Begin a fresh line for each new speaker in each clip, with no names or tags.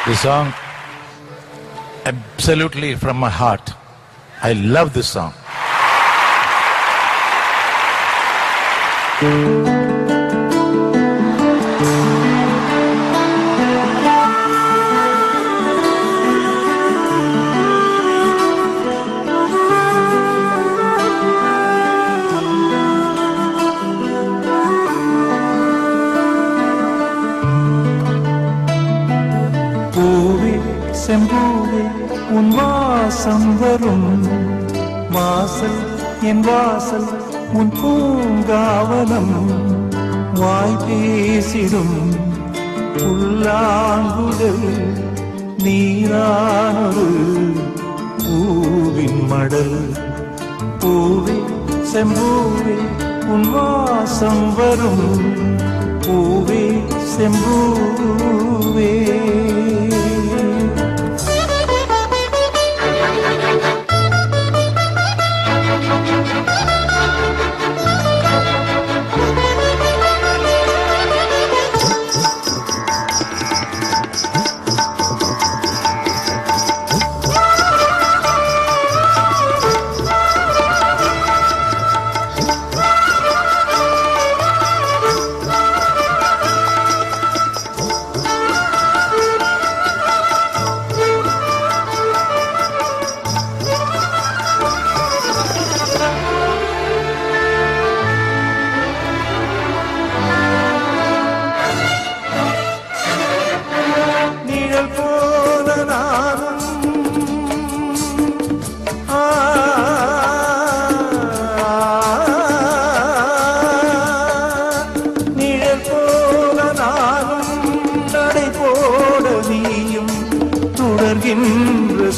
This song, absolutely from my heart. I love this song.
செம்பூவே உன் வாசம் வரும் வாசல் என் வாசல் உன் பூங்காவனம் வாய் பேசிடும் புல்லாங்குழல் நீரானொரு பூவின் மடல் பூவே செம்பூவே உன் வாசம் வரும் பூவே செம்பூவே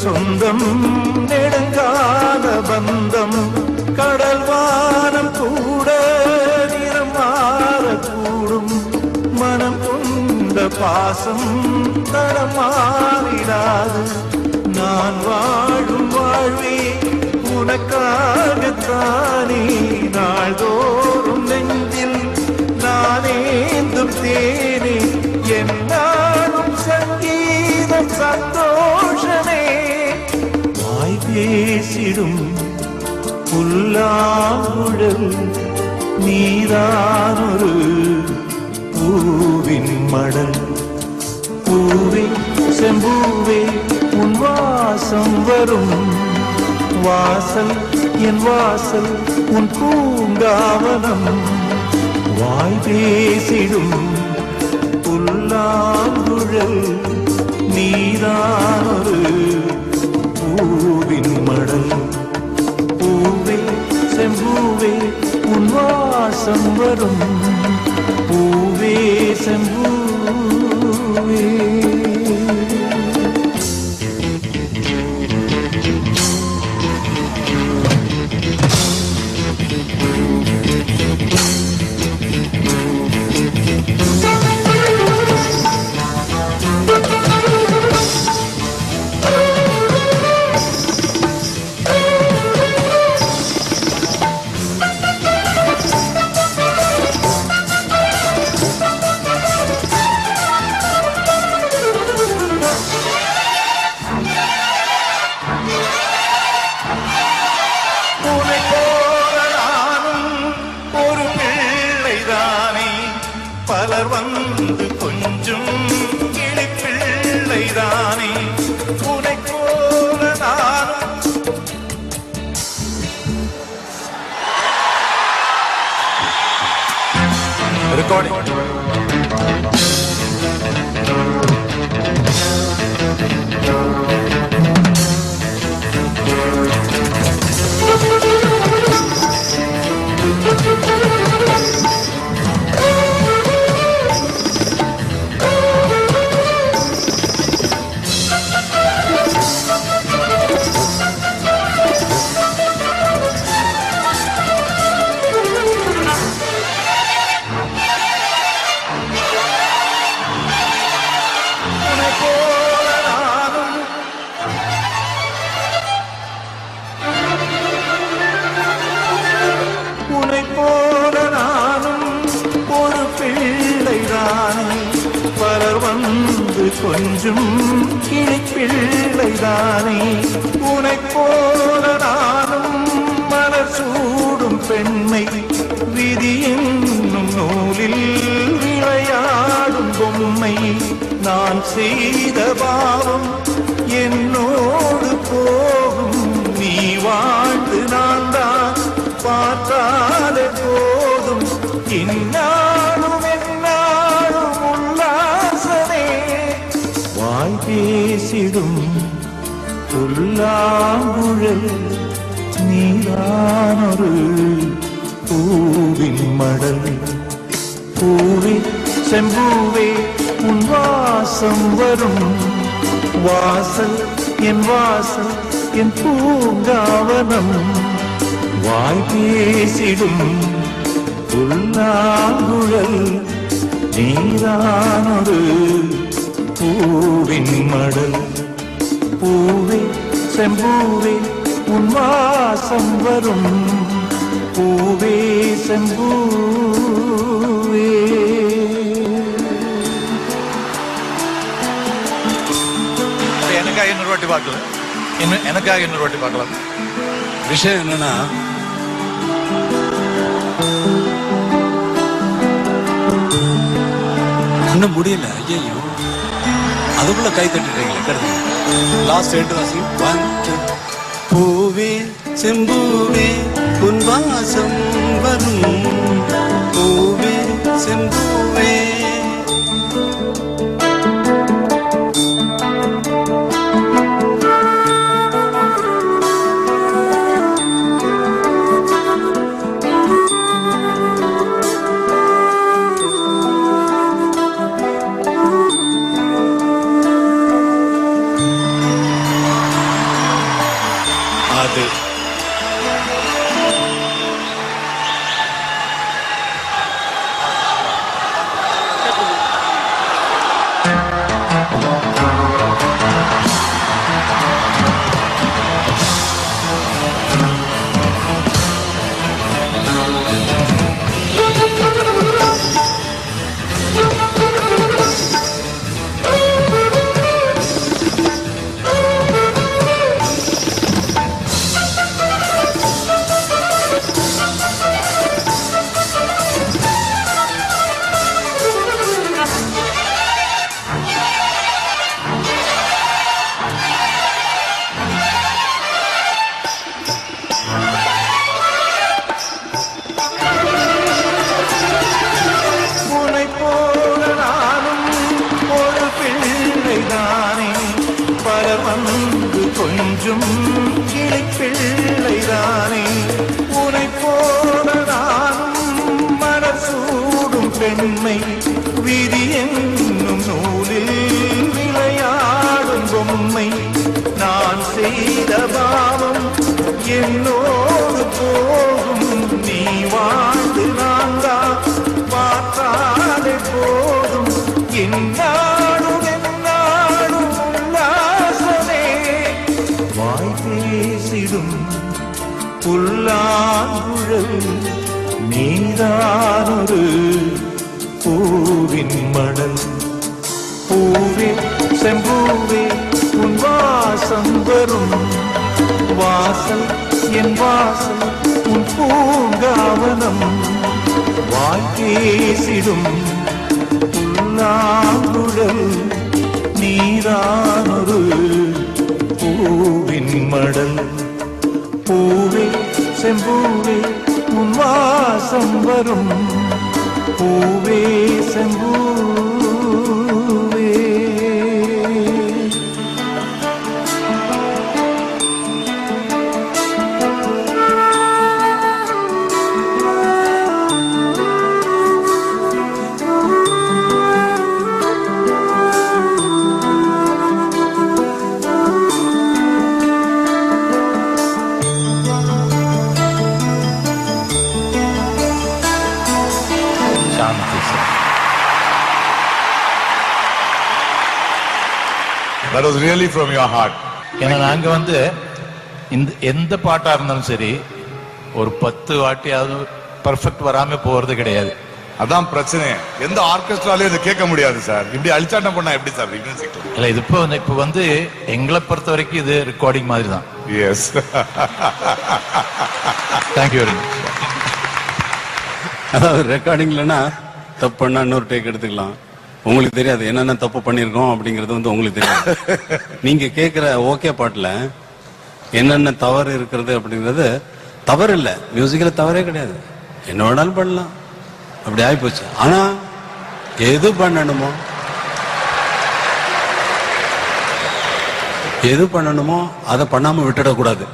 சொந்தம் நெடுங்கால பந்தம் கடல் வானம் கூட நிறம் மாறக்கூடும் மனம் கொண்ட பாசம் தடமாறிடாது நான் வாழும் வாழ்வே உனக்காகத்தானே நாள்தோறும் நெஞ்சில் நானேந்தும் தேனே என்னாலும் சங்கீதம் சந்தோஷமே வாய் பேசிடும் புல்லாங்குழல் நீதானொரு பூவின் மடல் பூவே செம்பூவே உன் வாசம் வரும் வாசல் என் வாசல் உன் பூங்காவனம் வாய் பேசிடும் புல்லாங்குழல் நீதானொரு பூவின் மடல் பூவே செம்பூவே உன் வாசம் வரும் பூவே செம்பூவே கொஞ்சம் கிளிப்பிள்ளைதானே உனைப் போல நானும் மலர் சூடும் பெண்மை விதி என்னும் நூலில் விளையாடும் பொம்மை நான் செய்த பாவம் என்னோடு போகும் நீ வாழ்ந்து நான் தான் பார்த்தாலே போதும் இந்நாளும் எந்நாளும் உல்லாசமே வாய் பேசிடும் புல்லாங்குழல் நீதானொரு பூவின் மடல் பூவே செம்பூவே உன் வாசம் வரும் வாசல் என் பூங்காவனம் வாய் பேசிடும் புல்லாங்குழல் நீதானொரு பூவின் மடல் பூவே செம்பூவே உன் வாசம் வரும் பூவே செம்பூவே
எனக்காக இன்னொரு வாட்டி பார்க்கலாம் எனக்காக இன்னொரு வாட்டி பார்க்கலாம்
விஷயம் என்னன்னா இன்னும் முடியல ஐயோ அதுக்குள்ள கை தட்டிட்டீங்களே கருது லாஸ்ட் 2 வாசி 1 2 பூவே செம்பூவே உன் வாசம் வரும் பூவே செம்பூவே அது கொஞ்சம் கிளிப்பிள்ளைதானே உனைப் போல நானும் மலர் சூடும் பெண்மை விதி என்னும் நூலில் விளையாடும் பொம்மை நான் செய்த பாவம் என்னோடு போகும் நீ வாழ்ந்து நான் தான் பார்த்தாலே போதும் என்னாலும் என்னாலும் உல்லாசமே வாய் பேசிடும் புல்லாங்குழல் நீதானொரு பூவின் மடல் பூவே செம்பூவே உன் வாசம் வரும் வாசல் என் வாசல் உன் பூங்காவனம் வாய் பேசிடும் புல்லாங்குழல் நீதானொரு பூவின் மடல் பூவே செம்பூவே உன் வாசம் வரும் பூவே செம்பூவே
That was really from your heart. ஏன்னா நாங்க வந்து எந்த பாட்டா இருந்தாலும் சரி ஒரு 10 வாட்டியாவது பர்ஃபெக்ட் வராம போறது கிடையாது. அதான் பிரச்சனை. எந்த ஆர்கெஸ்ட்ராலையும் இதை கேட்க முடியாது சார். இப்படி அழிச்சாட்டம் பண்ணா எப்படி சார் மியூசிக்?
இல்ல இது இப்போ வந்து எங்களை பொறுத்த வரைக்கும் இது ரெக்கார்டிங் மாதிரி தான்.
எஸ்.
Thank you very much.
அதாவது ரெக்கார்டிங்லன்னா தப்பு பண்ணா இன்னொரு டேக் எடுத்துக்கலாம். உங்களுக்கு தெரியாது என்னென்ன தப்பு பண்ணிருக்கோம் அப்படிங்கறது வந்து உங்களுக்கு தெரியாது. நீங்க கேக்குற ஓகே பாட்டுல என்னென்ன தவறு இருக்கிறது அப்படிங்கிறது தவறு இல்ல. மியூசிக்ல தவறே கிடையாது. என்ன வேணாலும் பண்ணலாம். அப்படி ஆயிப்போச்சு. ஆனா எது பண்ணணுமோ அதை பண்ணாம விட்டுடக்கூடாது.